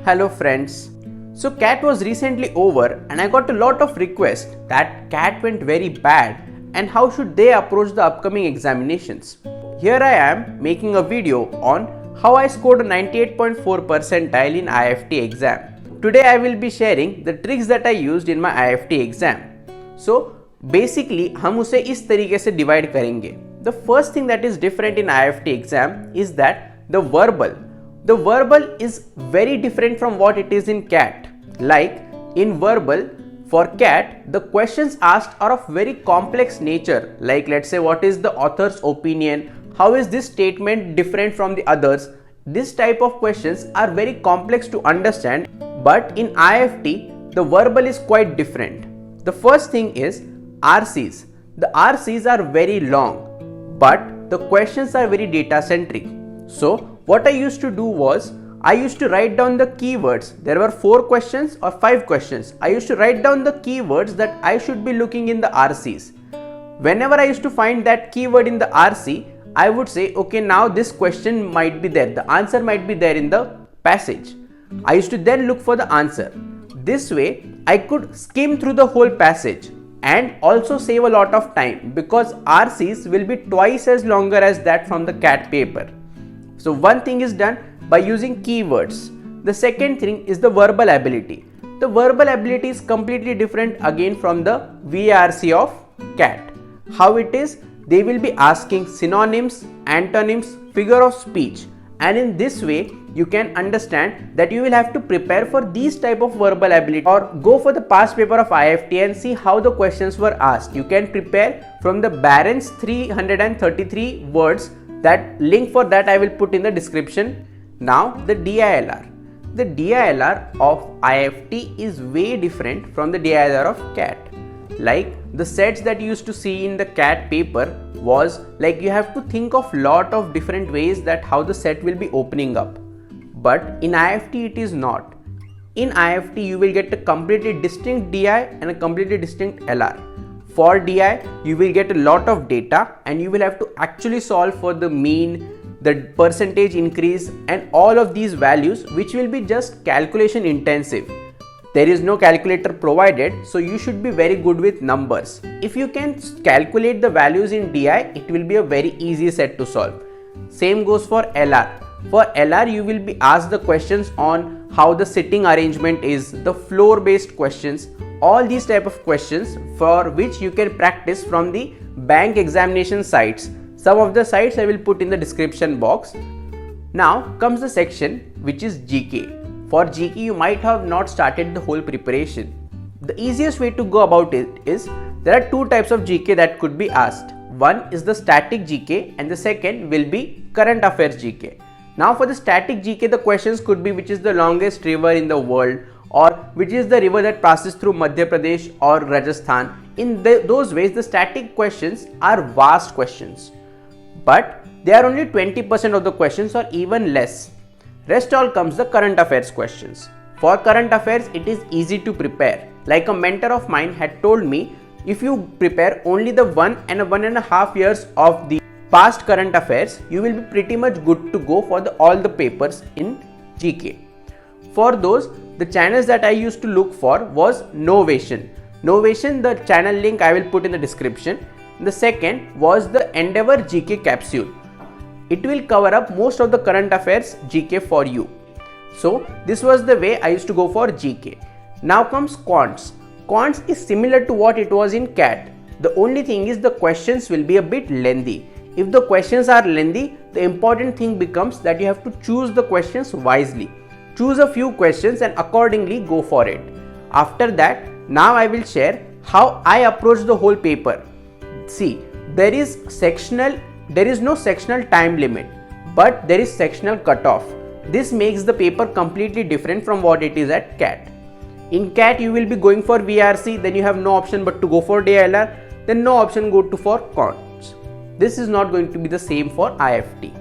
Hello friends. So CAT was recently over and I got a lot of requests that CAT went very bad and how should they approach the upcoming examinations. Here I am making a video on how I scored a 98.4 percentile in IIFT exam. Today I will be sharing the tricks that I used in my IIFT exam. So basically हम उसे इस तरीके से divide करेंगे. The first thing that is different in IIFT exam is that the verbal is very different from what it is in CAT. Like in verbal, for CAT, the questions asked are of very complex nature. Like let's say what is the author's opinion, how is this statement different from the others. This type of questions are very complex to understand, but in IIFT, the verbal is quite different. The first thing is RCs. The RCs are very long, but the questions are very data centric. So what I used to do was, I used to write down the keywords. There were 4 questions or 5 questions. I used to write down the keywords that I should be looking in the RCs. Whenever I used to find that keyword in the RC, I would say, okay, now this question might be there. The answer might be there in the passage. I used to then look for the answer. This way, I could skim through the whole passage and also save a lot of time because RCs will be twice as longer as that from the CAT paper. So one thing is done by using keywords. The second thing is the verbal ability. The verbal ability is completely different again from the VARC of CAT. How it is? They will be asking synonyms, antonyms, figure of speech, and in this way you can understand that you will have to prepare for these type of verbal ability or go for the past paper of IIFT and see how the questions were asked. You can prepare from the Barrons 333 words. That link for that I will put in the description. Now the DILR. The DILR of IIFT is way different from the DILR of CAT. Like the sets that you used to see in the CAT paper was like you have to think of lot of different ways that how the set will be opening up. But in IIFT it is not. In IIFT you will get a completely distinct DI and a completely distinct LR. For DI, you will get a lot of data and you will have to actually solve for the mean, the percentage increase and all of these values which will be just calculation intensive. There is no calculator provided, so you should be very good with numbers. If you can calculate the values in DI, it will be a very easy set to solve. Same goes for LR. For LR, you will be asked the questions on how the sitting arrangement is, the floor based questions, all these type of questions for which you can practice from the bank examination sites. Some of the sites I will put in the description box. Now comes the section which is GK. For GK you might have not started the whole preparation. The easiest way to go about it is there are 2 types of GK that could be asked. One is the static GK and the second will be current affairs GK. Now for the static GK the questions could be which is the longest river in the world, or which is the river that passes through Madhya Pradesh or Rajasthan. In those ways the static questions are vast questions, but they are only 20% of the questions or even less. Rest all comes the current affairs questions. For current affairs it is easy to prepare. Like a mentor of mine had told me, if you prepare only the 1 and 1.5 years of the past current affairs, you will be pretty much good to go for all the papers in GK. For those, the channels that I used to look for was Novation. Novation, the channel link I will put in the description. The second was the Endeavour GK Capsule. It will cover up most of the current affairs GK for you. So this was the way I used to go for GK. Now comes Quants. Quants is similar to what it was in CAT. The only thing is the questions will be a bit lengthy. If the questions are lengthy, the important thing becomes that you have to choose the questions wisely. Choose a few questions and accordingly go for it. After that, now I will share how I approach the whole paper. See, there is no sectional time limit, but there is sectional cutoff. This makes the paper completely different from what it is at CAT. In CAT, you will be going for VRC, then you have no option but to go for DILR, then no option go to for Quants. This is not going to be the same for IIFT.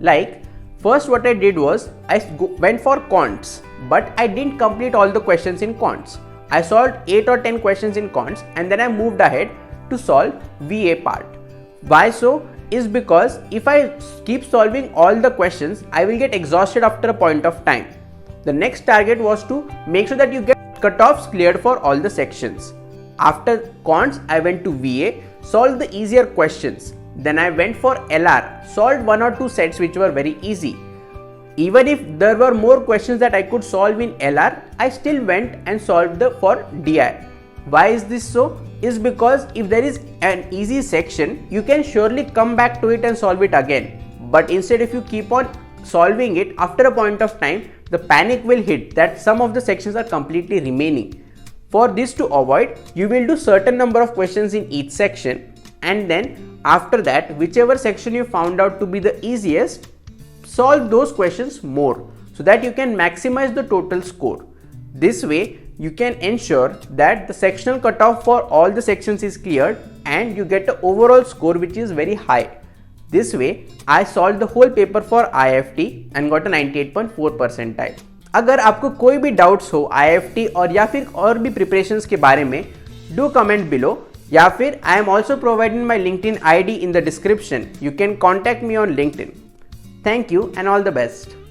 Like, first what I did was, I went for Quants, but I didn't complete all the questions in Quants. I solved 8 or 10 questions in Quants and then I moved ahead to solve VA part. Why so? Is because if I keep solving all the questions, I will get exhausted after a point of time. The next target was to make sure that you get cutoffs cleared for all the sections. After quants, I went to VA, solved the easier questions. Then I went for LR, solved 1 or 2 sets which were very easy. Even if there were more questions that I could solve in LR, I still went and solved for DI. Why is this so? Is because if there is an easy section, you can surely come back to it and solve it again. But instead, if you keep on solving it, after a point of time, the panic will hit that some of the sections are completely remaining. For this to avoid, you will do certain number of questions in each section, and then after that, whichever section you found out to be the easiest, solve those questions more so that you can maximize the total score. This way, you can ensure that the sectional cutoff for all the sections is cleared and you get the overall score which is very high. This way, I solved the whole paper for IIFT and got a 98.4 percentile. अगर आपको कोई भी doubts हो IIFT और या फिर और भी प्रिपरेशंस के बारे में, do comment below. या फिर I am also providing my LinkedIn ID in the description. You can contact me on LinkedIn. Thank you and all the best.